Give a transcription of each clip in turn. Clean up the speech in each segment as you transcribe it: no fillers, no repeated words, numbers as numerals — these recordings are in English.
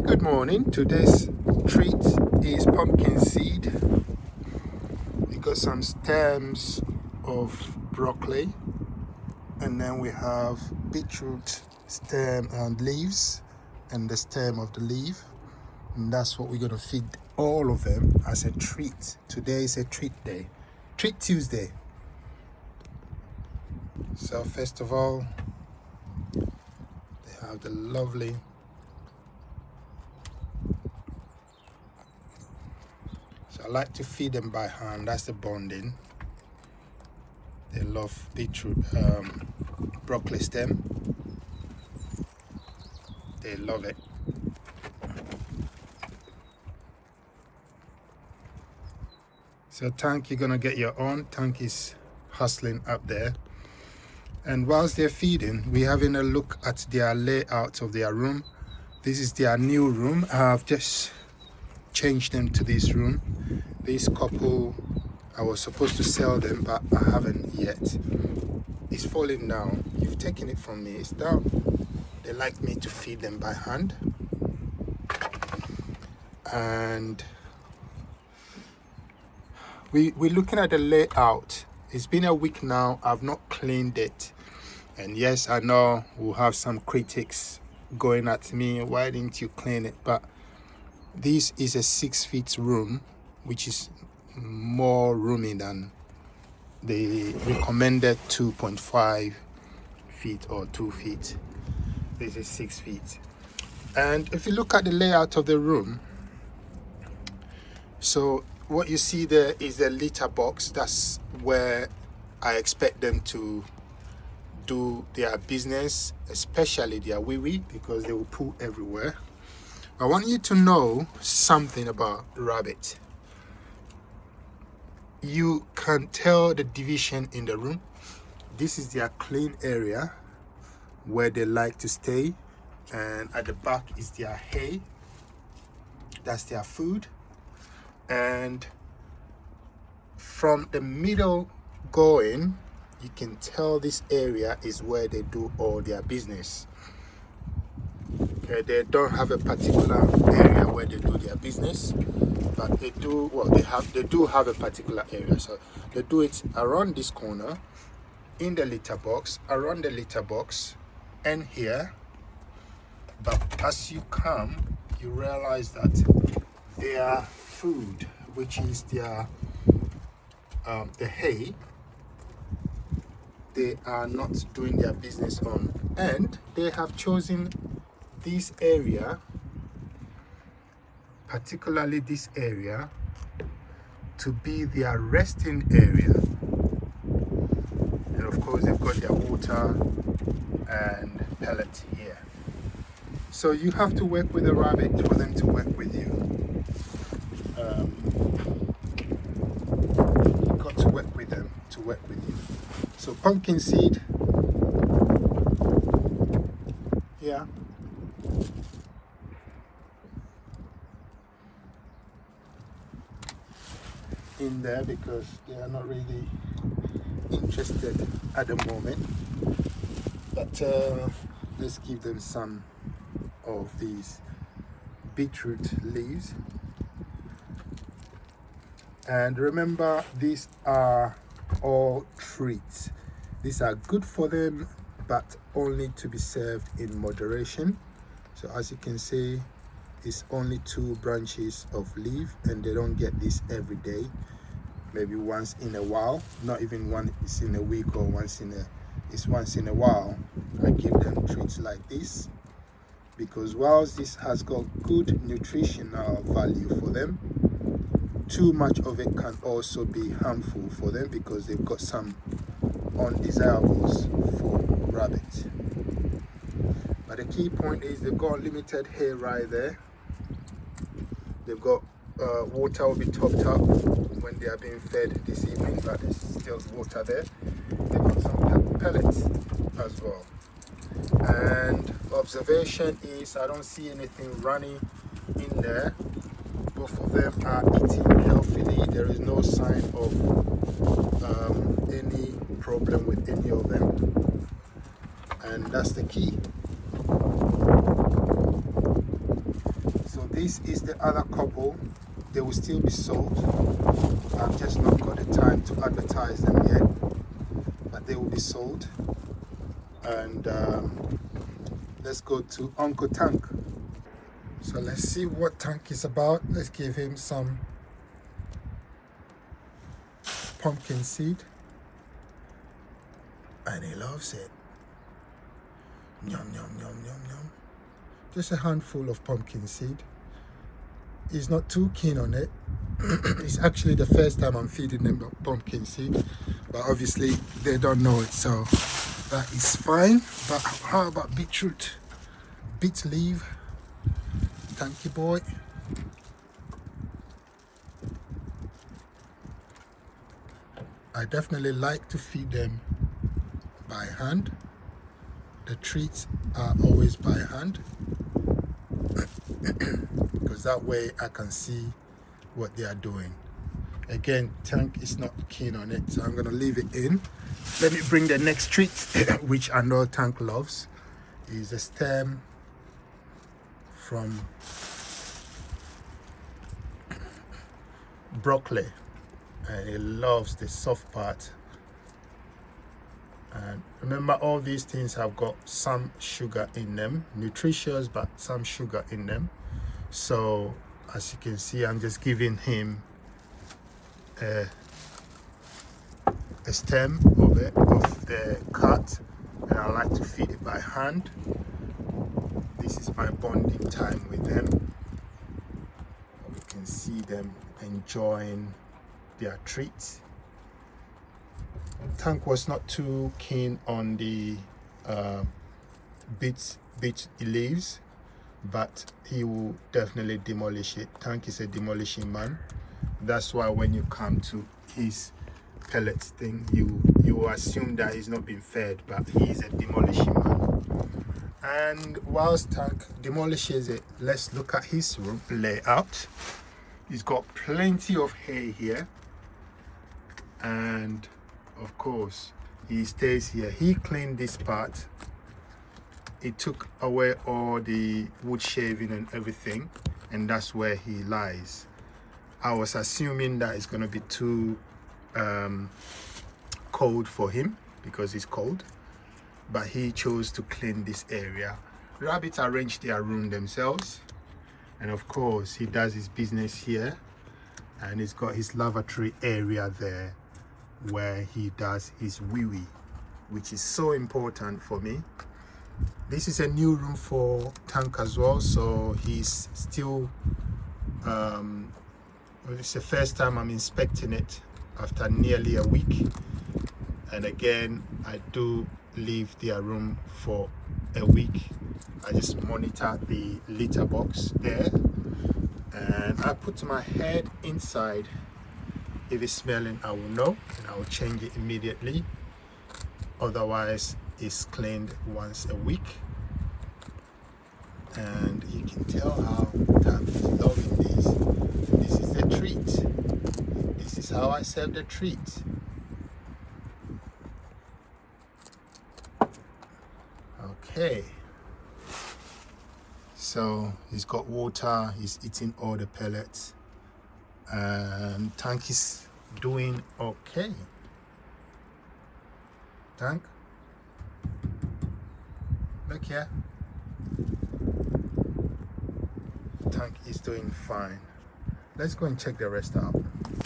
Good morning. Today's treat is pumpkin seed. We got some stems of broccoli, and then we have beetroot stem and leaves, and the stem of the leaf, and that's what we're going to feed all of them as a treat. Today is a treat day, treat Tuesday. So first of all, they have the lovely I like to feed them by hand. That's the bonding. They love beetroot, broccoli stem. They love it. So Tank, you're gonna get your own. Tank is hustling up there. And whilst they're feeding, we're having a look at their layout of their room. This is their new room. I've just changed them to this room. This couple, I was supposed to sell them, but I haven't yet. It's falling down. You've taken it from me. It's down. They like me to feed them by hand. And we're looking at the layout. It's been a week now. I've not cleaned it. And yes, I know we'll have some critics going at me. Why didn't you clean it? But this is a 6 feet room, which is more roomy than the recommended 2.5 feet or 2 feet. This is 6 feet. And if you look at the layout of the room, so what you see there is the litter box. That's where I expect them to do their business, especially their wee-wee, because they will poo everywhere. I want you to know something about rabbit. You can tell the division in the room. This is their clean area where they like to stay, and at the back is their hay. That's their food. And from the middle going, you can tell this area is where they do all their business. Okay, they don't have a particular area where they do their business, but they do, well, they do have a particular area. So they do it around this corner, in the litter box, around the litter box, and here. But as you come, you realize that their food, which is their the hay, they are not doing their business on, and they have chosen this area, particularly this area, to be their resting area. And of course they've got their water and pellet here. So you have to work with a rabbit for them to work with you. You've got to work with them to work with you. So pumpkin seed, yeah. In there because they are not really interested at the moment, but let's give them some of these beetroot leaves. And remember, these are all treats. These are good for them, but only to be served in moderation. So as you can see, it's only 2 branches of leaf, and they don't get this every day. Maybe once in a while, not even once in a week or once in a while. I give them treats like this, because whilst this has got good nutritional value for them, too much of it can also be harmful for them, because they've got some undesirables for rabbits. But the key point is they've got unlimited hay right there. They've got water will be topped up when they are being fed this evening, but there's still water there. They've got some pellets as well. And observation is I don't see anything running in there. Both of them are eating healthily. There is no sign of any problem with any of them, and that's the key. this is the other couple. They will still be sold. I've just not got the time to advertise them yet, but they will be sold. And let's go to Uncle Tank. So let's see what Tank is about. Let's give him some pumpkin seed, and he loves it. Yum, yum, yum, yum, yum. Just a handful of pumpkin seed. He's not too keen on it. It's actually the first time I'm feeding them pumpkin seed, but obviously they don't know it, so that is fine. But how about beetroot? Beet leaf. Thank you, boy. I definitely like to feed them by hand. The treats are always by hand because that way I can see what they are doing. Again, Tank is not keen on it, so I'm going to leave it in. Let me bring the next treat, which I know Tank loves. Is a stem from broccoli, and he loves the soft part. And remember, all these things have got some sugar in them, nutritious but some sugar in them. So as you can see, I'm just giving him a stem of the cut, and I like to feed it by hand. This is my bonding time with them. We can see them enjoying their treats. Tank was not too keen on the beet leaves, but he will definitely demolish it. Tank is a demolishing man. That's why when you come to his pellets thing, you assume that he's not been fed, but he is a demolishing man. And whilst Tank demolishes it, let's look at his room layout. He's got plenty of hay here, and of course he stays here. He cleaned this part. He took away all the wood shaving and everything, and that's where he lies. I was assuming that it's going to be too cold for him because it's cold, but he chose to clean this area. Rabbits arrange their room themselves, and of course he does his business here, and he's got his lavatory area there where he does his wee-wee, which is so important for me. This is a new room for Tank as well, so he's still it's the first time I'm inspecting it after nearly a week. And again, I do leave their room for a week. I just monitor the litter box there, and I put my head inside. If it's smelling, I will know, and I will change it immediately. Otherwise, it's cleaned once a week. And you can tell how Tank is loving this. This is the treat. This is how I serve the treat. Okay. So he's got water, he's eating all the pellets, and Tank is doing okay. Tank, look here. Tank is doing fine. Let's go and check the rest out.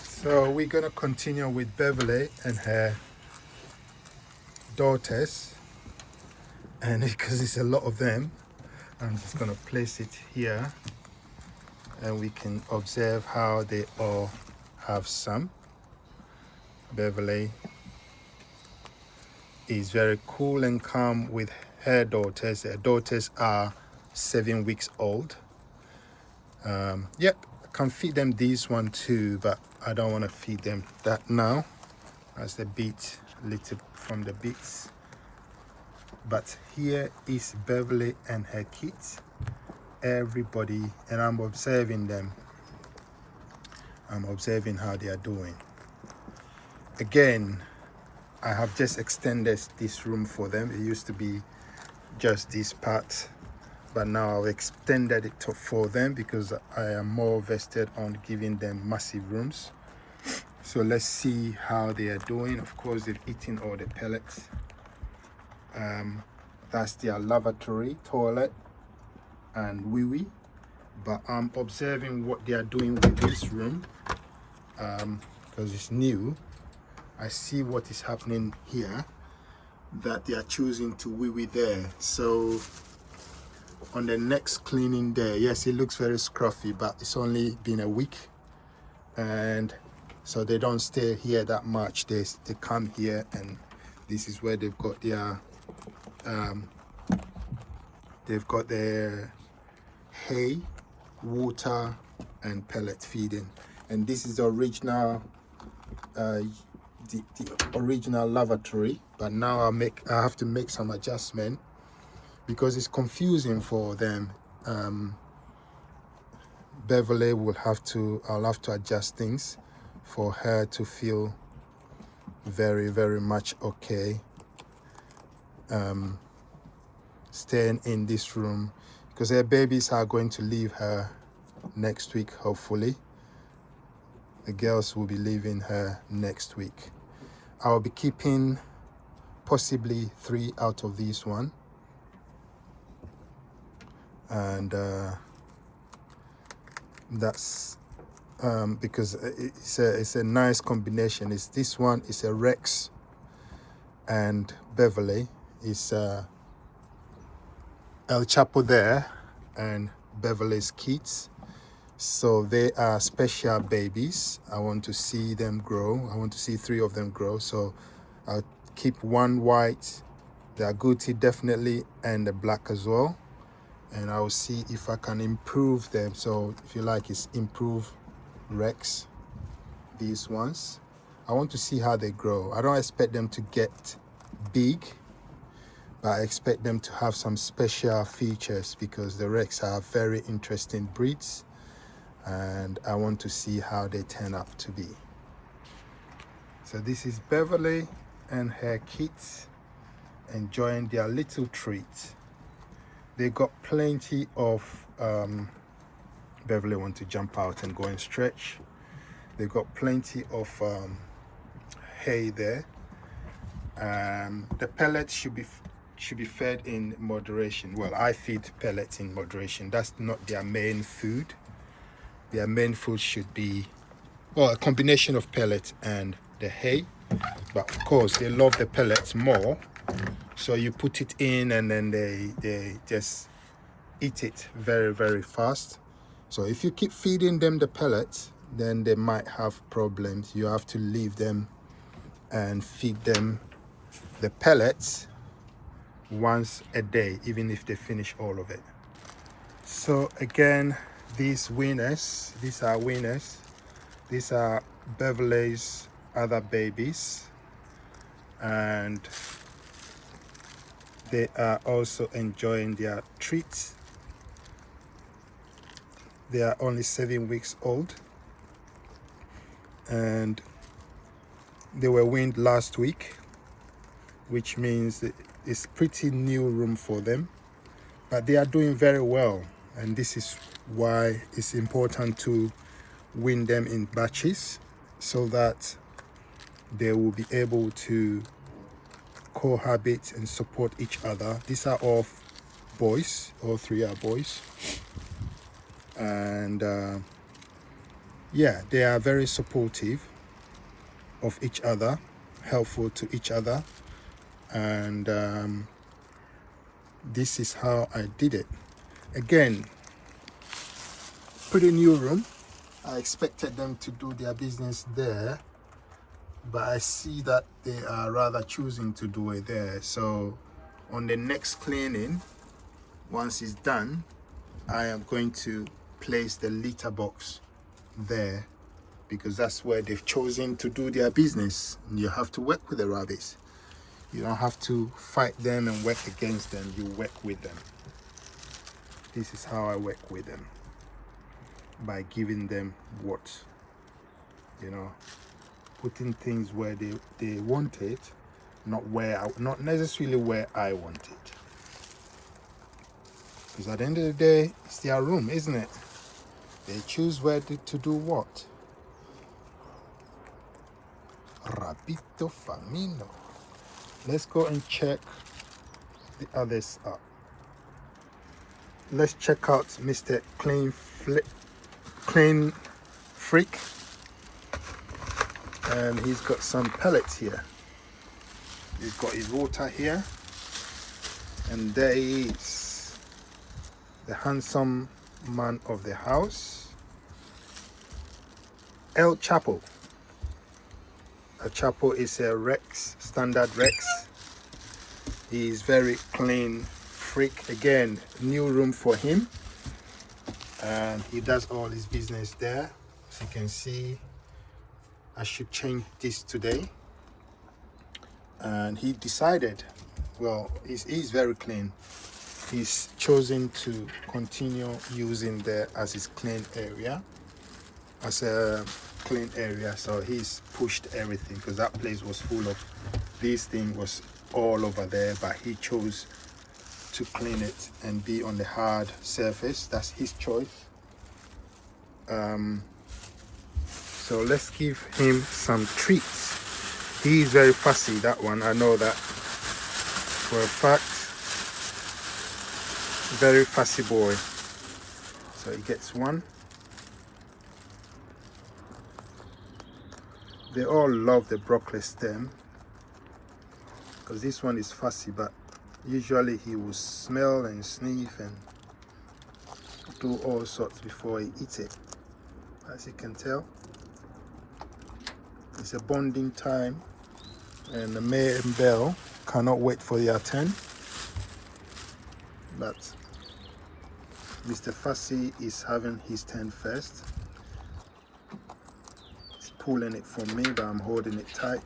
So we're gonna continue with Beverly and her daughters, and because it's a lot of them, I'm just gonna place it here, and we can observe how they all have some. Beverly is very cool and calm with her daughters. Her daughters are 7 weeks old. Yep, I can feed them this one too, but I don't want to feed them that now, as the beet little from the beets. But here is Beverly and her kids, everybody, and I'm observing them. I'm observing how they are doing. Again, I have just extended this room for them. It used to be just this part but now I've extended it for them because I am more vested on giving them massive rooms. So let's see how they are doing. Of course, they've eaten all the pellets. That's their lavatory, toilet, and wee-wee. But I'm observing what they are doing with this room because it's new. I see what is happening here, that they are choosing to wee-wee there. So on the next cleaning day, yes, it looks very scruffy, but it's only been a week, and so they don't stay here that much. They come here, and this is where they've got their hay, water, and pellet feeding. And this is the original the original lavatory, but now I have to make some adjustment because it's confusing for them. Beverly I'll have to adjust things for her to feel very, very much okay staying in this room, because her babies are going to leave her next week. Hopefully the girls will be leaving her next week. I'll be keeping possibly 3 out of these one, and that's because it's a nice combination. It's this one is a Rex, and Beverly is El Chapo there, and Beverly's kids. So they are special babies. I want to see them grow. I want to see 3 of them grow. So I'll keep 1 white, the agouti definitely, and the black as well. And I'll see if I can improve them. So if you like, it's improve Rex, these ones. I want to see how they grow. I don't expect them to get big, but I expect them to have some special features because the Rex are very interesting breeds, and I want to see how they turn up to be. So this is Beverly and her kids enjoying their little treat. They got plenty of Beverly want to jump out and go and stretch. They got plenty of hay there. The pellets should be fed in moderation. Well, I feed pellets in moderation. That's not their main food. Their main food should be, well, a combination of pellets and the hay. But of course, they love the pellets more. So you put it in, and then they just eat it very, very fast. So if you keep feeding them the pellets, then they might have problems. You have to leave them and feed them the pellets once a day, even if they finish all of it. So again, these winners, these are winners. These are Beverly's other babies, and they are also enjoying their treats. They are only 7 weeks old, and they were weaned last week, which means it's pretty new room for them, but they are doing very well. And this is why it's important to wean them in batches, so that they will be able to cohabit and support each other. These are all boys, all 3 are boys, and yeah, they are very supportive of each other, helpful to each other, and this is how I did it. Again, pretty new room. I expected them to do their business there, but I see that they are rather choosing to do it there. So on the next cleaning, once it's done, I am going to place the litter box there, because that's where they've chosen to do their business. And you have to work with the rabbits. You don't have to fight them and work against them. You work with them. This is how I work with them, by giving them what, putting things where they want it, not necessarily where I want it. Because at the end of the day, it's their room, isn't it? They choose where to do what. Rabbito, Farmino. Let's go and check the others up. Let's check out Mr. Clean Freak. And he's got some pellets here. He's got his water here. And there he is, the handsome man of the house, El Chapo. El Chapo is a Rex, standard Rex. He is very clean freak. Again, new room for him. And he does all his business there. As you can see, I should change this today. And he decided, well, he's very clean. He's chosen to continue using there as his clean area, as a clean area. So he's pushed everything, because that place was full of, this thing was all over there, but he chose to clean it and be on the hard surface. That's his choice. So let's give him some treats. He's very fussy, that one, I know that for a fact. Very fussy boy. So he gets one. They all love the broccoli stem, because this one is fussy, but usually he will smell and sniff and do all sorts before he eats it. As you can tell, it's a bonding time, and the May and Belle cannot wait for their turn. But Mr. Fussy is having his turn first. He's pulling it from me, but I'm holding it tight.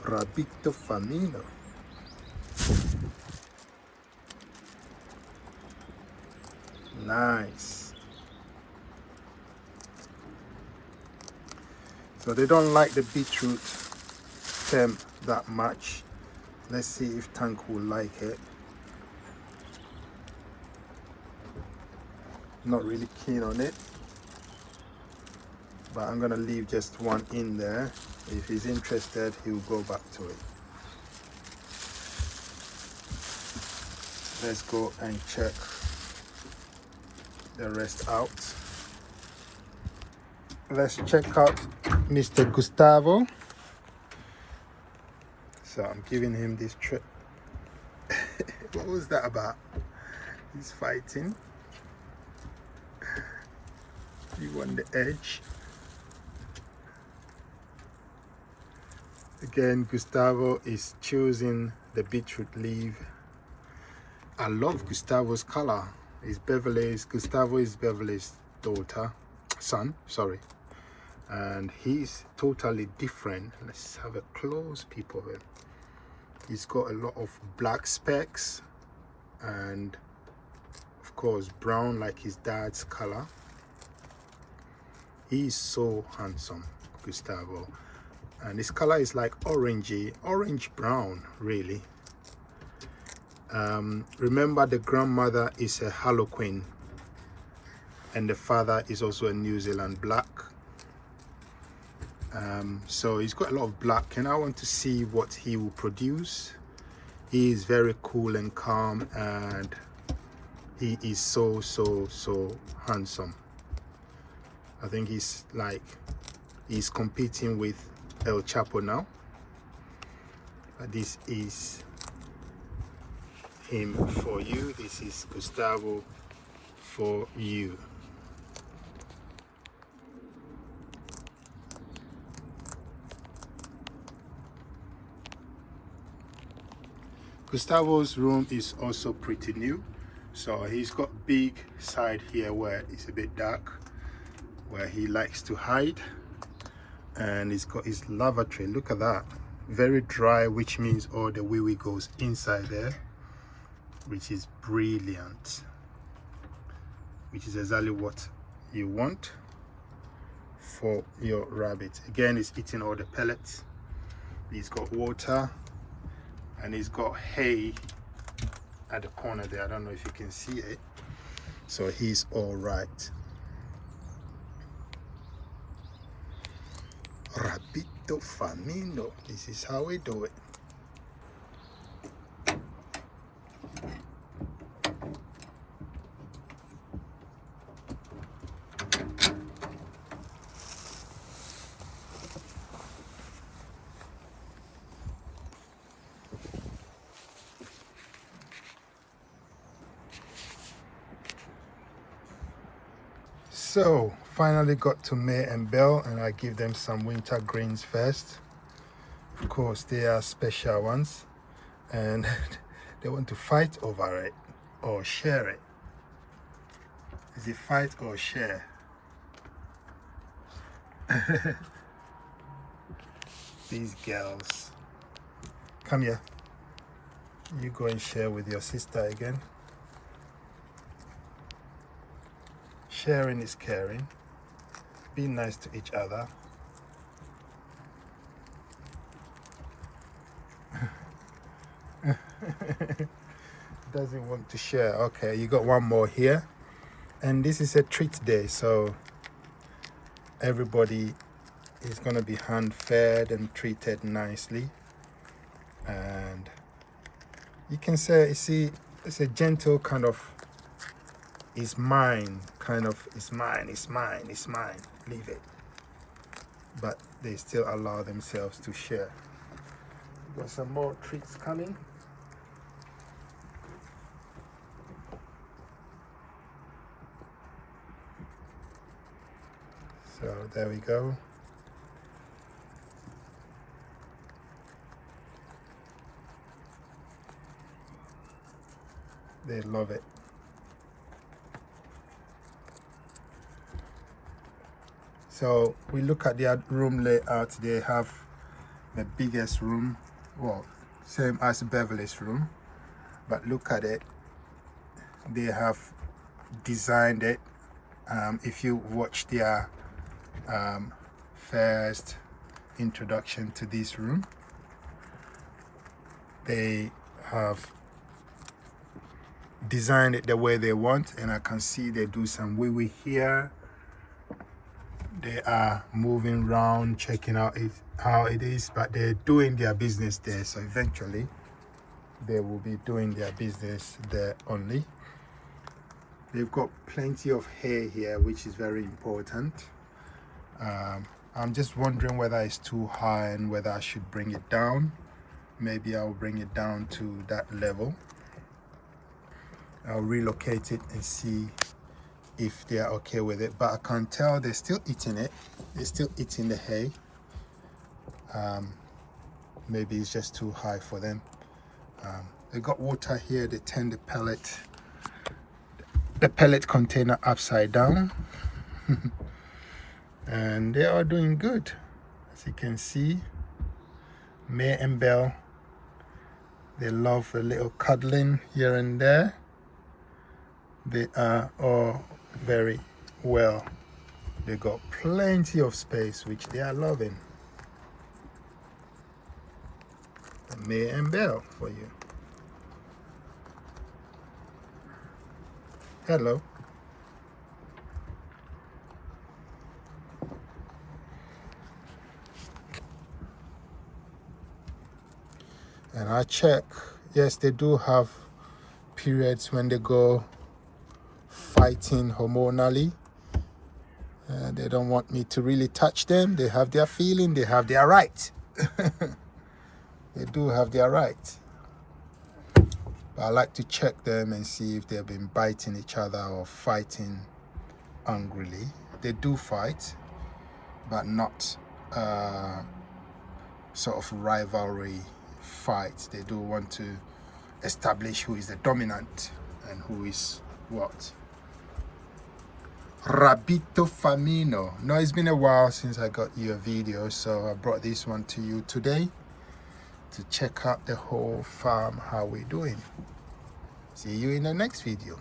Rabbito Farmino. Nice. So they don't like the beetroot stem that much. Let's see if Tank will like it. Not really keen on it, but I'm gonna leave just one in there. If he's interested, he'll go back to it. Let's go and check the rest out. Let's check out Mr. Gustavo. So I'm giving him this trip. What was that about? He's fighting. He won the edge. Again, Gustavo is choosing the beetroot leaf. I love Gustavo's color. Gustavo is Beverly's son, sorry. And he's totally different. Let's have a close peep of him. He's got a lot of black specks and of course brown like his dad's color. He's so handsome, Gustavo. And his color is like orangey, orange brown really. Remember, the grandmother is a Harlequin and the father is also a New Zealand black. So he's got a lot of black, and I want to see what he will produce. He is very cool and calm, and he is so handsome. I think he's competing with El Chapo now. But this is him for you. This is Gustavo for you. Gustavo's room is also pretty new. So he's got big side here where it's a bit dark, where he likes to hide. And he's got his lavatory. Look at that. Very dry, which means all the wee-wee goes inside there, which is brilliant. Which is exactly what you want for your rabbit. Again, he's eating all the pellets. He's got water and he's got hay at the corner there. I don't know if you can see it. So he's all right. Rabbito Farmino. This is how we do it. So finally got to May and Bell, and I give them some winter greens first. Of course, they are special ones, and they want to fight over it or share it. Is it fight or share? These girls. Come here. You go and share with your sister again. Sharing is caring. Be nice to each other. Doesn't want to share. Okay, you got one more here. And this is a treat day, so everybody is going to be hand fed and treated nicely. And you can say, you see, it's a gentle kind of, it's mine, kind of, it's mine, it's mine, it's mine, leave it. But they still allow themselves to share. Got some more treats coming. So there we go. They love it. So we look at their room layout. They have the biggest room, well, same as Beverly's room, but look at it. They have designed it. If you watch their first introduction to this room, they have designed it the way they want, and I can see they do some wee here. They are moving around, checking out how it is, but they're doing their business there. So eventually they will be doing their business there only. They've got plenty of hay here, which is very important. I'm just wondering whether it's too high and whether I should bring it down. Maybe I'll bring it down to that level. I'll relocate it and see if they are okay with it, but I can tell they're still eating it. They're still eating the hay. Maybe it's just too high for them. They got water here. They turn the pellet container upside down. And they are doing good, as you can see. May and Bell, they love a little cuddling here and there. They are all very well. They got plenty of space, which they are loving. May and Bell for you. Hello. And I check, yes, they do have periods when they go fighting hormonally. They don't want me to really touch them. They have their feeling, they have their right. They do have their right. But I like to check them and see if they've been biting each other or fighting angrily. They do fight, but not sort of rivalry fights. They do want to establish who is the dominant and who is what. Rabbito Farmino. No, it's been a while since I got you a video, so I brought this one to you today to check out the whole farm, how we're doing. See you in the next video.